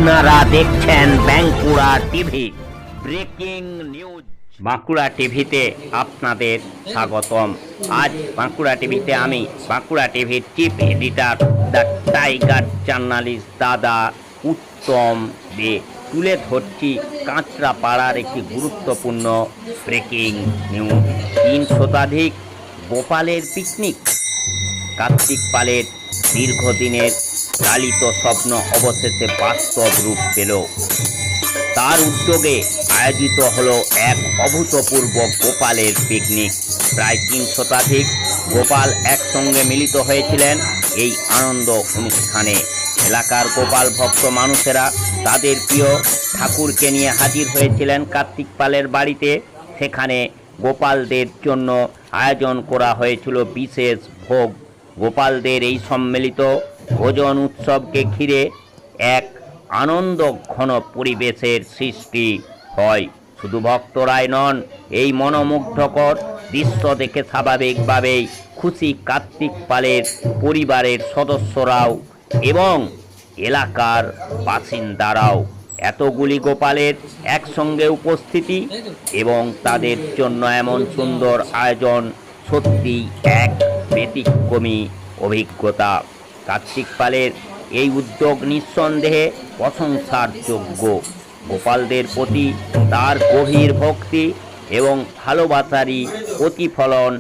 আপনারা দেখছেন Bankura TV breaking news. Bankura টিভিতে আপনাদের স্বাগতম। আজ বাঁকুড়া টিভিতে আমি বাঁকুড়া টিভির chief editor the tiger journalist দাদা উত্তম দে তুলে ধরছি কাঁচরাপাড়ার একটি গুরুত্বপূর্ণ ব্রেকিং নিউজ। 3 শতাধিক গোপালের পিকনিক। কার্তিক পালের দীর্ঘদিনের লালিত স্বপ্ন অবশেষে বাস্তব রূপ পেল। তার উদ্যোগে আয়োজিত হলো এক অভূতপূর্ব গোপালের পিকনিক। প্রায় 3 শতাধিক গোপাল একসঙ্গে মিলিত হয়েছিলেন এই আনন্দ অনুষ্ঠানে। এলাকার গোপাল ভক্ত মানুষেরা তাদের প্রিয় ঠাকুরকে নিয়ে হাজির হয়েছিলেন কার্তিক পালের বাড়িতে। সেখানে গোপালদের জন্য আয়োজন করা হয়েছিল বিশেষ ভোগ। গোপালদের এই সম্মিলিত ভোজন উৎসবকে ঘিরে এক আনন্দ ঘন পরিবেশের সৃষ্টি হয়। শুধু ভক্তরাই নন, এই মনোমুগ্ধকর দৃশ্য দেখে স্বাভাবিকভাবেই খুশি কার্তিক পালের পরিবারের সদস্যরাও এবং এলাকার বাসিন্দারাও। এতগুলি গোপালের একসঙ্গে উপস্থিতি এবং তাদের জন্য এমন সুন্দর আয়োজন সত্যি এক ব্যতিক্রমী অভিজ্ঞতা। কার্তিক পালের এই উদ্যোগ নিঃসন্দেহে প্রশংসার যোগ্য। গোপালদের প্রতি তার গভীর ভক্তি এবং ভালোবাসারই প্রতিফলন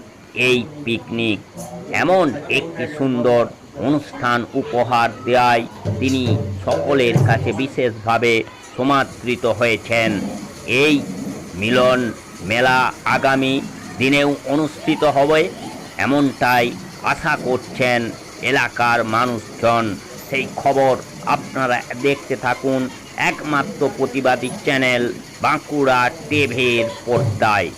এই পিকনিক। এমন একটি সুন্দর অনুষ্ঠান উপহার দেওয়ায় তিনি সকলের কাছে বিশেষভাবে সমাদৃত হয়েছেন। এই মিলন মেলা আগামী দিনেও অনুষ্ঠিত হবে এমনটাই আশা করছেন এলাকার মানুষজন। সেই খবর আপনারা দেখতে থাকুন একমাত্র প্রতিবাদী চ্যানেল বাঁকুড়া টিভির পর্দায়।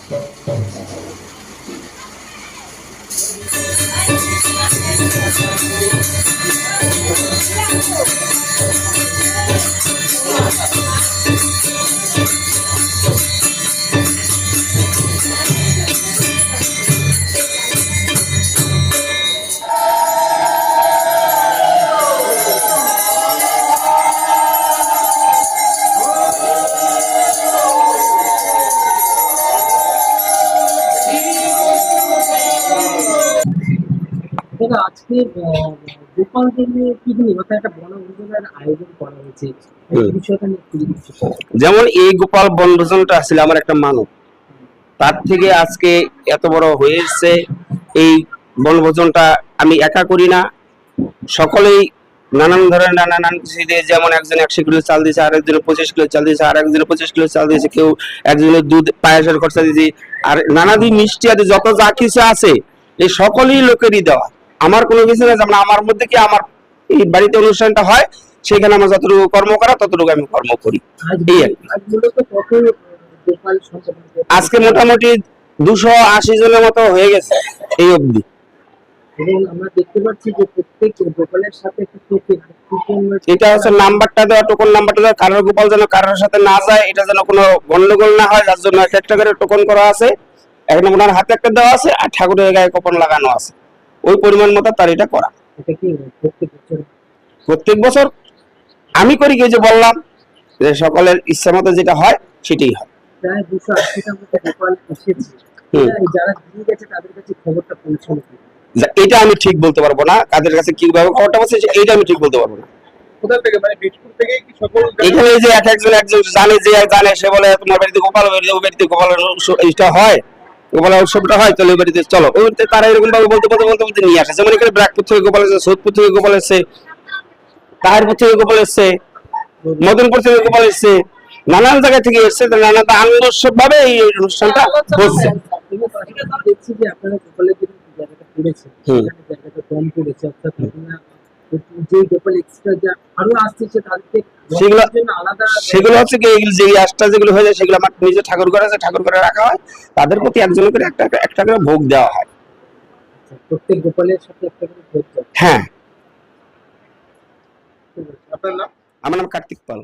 আজকে গোপালদের নিয়ে পিকনিক অর্থাৎ একটা বনভোজনের আয়োজন করা হয়েছে। যেমন এই গোপাল বনভোজনটা আসলে আমার একটা মানব, তার থেকে আজকে এত বড় হয়েছে। এই বনভোজনটা আমি একা করি না, সকলেই নানান ধরনের নানান কিছু দিয়ে, যেমন একজন 100 কিলো চাল দিয়েছে, আরেকজনের 25 কিলো চাল দিয়েছে, আর একজনের 25 কিলো চাল দিয়েছে, কেউ একজনের দুধ পায়েসের খরচা দিয়েছে, আর নানাদি মিষ্টি আদি যত যা কিছু আছে এই সকলেই লোকেরই দেওয়া। আমার কোনো কিছু না, যেমন আমার মধ্যে কি আমার এই বাড়িতে অনুষ্ঠানটা হয় সেখানে আমার যতটুকু কর্ম করা ততটুকু আমি কর্ম করি। আজকে মোটামুটি 280 জনের মতো হয়ে গেছে এই অবধি। এটা হচ্ছে নাম্বারটা দেওয়া, টোকন নাম্বারটা দেওয়া, কারোর গোপাল যেন কারোর সাথে না যায়, এটা যেন কোনো গন্ডগোল না হয়, যার জন্য একটা করে টোকন করা আছে। এখন ওনার হাতে একটা দেওয়া আছে আর ঠাকুরের গায়ে কুপন লাগানো আছে, ওই পরিমাণ মতো তার এটা করা। প্রত্যেক বছর আমি করি, কি যে বললাম যে সকলের ইচ্ছা মতো যেটা হয় সেটাই হয়। প্রায় 280টার মতো গোপাল এসেছে, যারা দিয়ে গেছে তাদের কাছে খবরটা পৌঁছালো। এটা আমি ঠিক বলতে পারবো না, কাদের কাছে কিভাবে খবরটা পৌঁছেছে এটা আমি ঠিক বলতে পারবো না। কোথা থেকে, মানে বিটপুর থেকে কি সকল এখানে যে একজন জানে, যে জানে সে বলে তোমার বাড়িতে গোপাল, ওই বাড়িতে গোপালের এইটা হয়, গোপালের উৎসবটা হয়, তাহলে ওই বাড়িতে চলো। ওই বাড়িতে তারা এরকম ভাবে বলতে বলতে বলতে বলতে নিয়ে আসে। যেমন এখানে ব্রাকপুর থেকে গোপাল এসে, সোদপুর থেকে গোপাল এসছে, তাহিরপুর থেকে গোপাল এসছে, মদনপুর থেকে গোপাল এসছে, নানান জায়গা থেকে এসছে। নানা আনন্দোৎসব ভাবে এই অনুষ্ঠানটা হচ্ছে। দেখছি যে আপনারা গোপালের জন্য জায়গাটা করেছেন, জায়গাটা কম করেছে, অর্থাৎ যে গোপাল এক্সট্রা যা আরো আসছে তাদেরকে সেগুলো হচ্ছে কি, যে আশটা যেগুলো হয়ে যায় সেগুলো আমার নিজে ঠাকুর ঘরে আছে, ঠাকুর ঘরে রাখা হয়। তাদের প্রতি একজনের করে একটা করে ভোগ দেওয়া হয়। প্রত্যেক গোপালের সাথে একটা করে ভোগ। হ্যাঁ, আপনার নাম? আমার নাম কার্তিক পাল।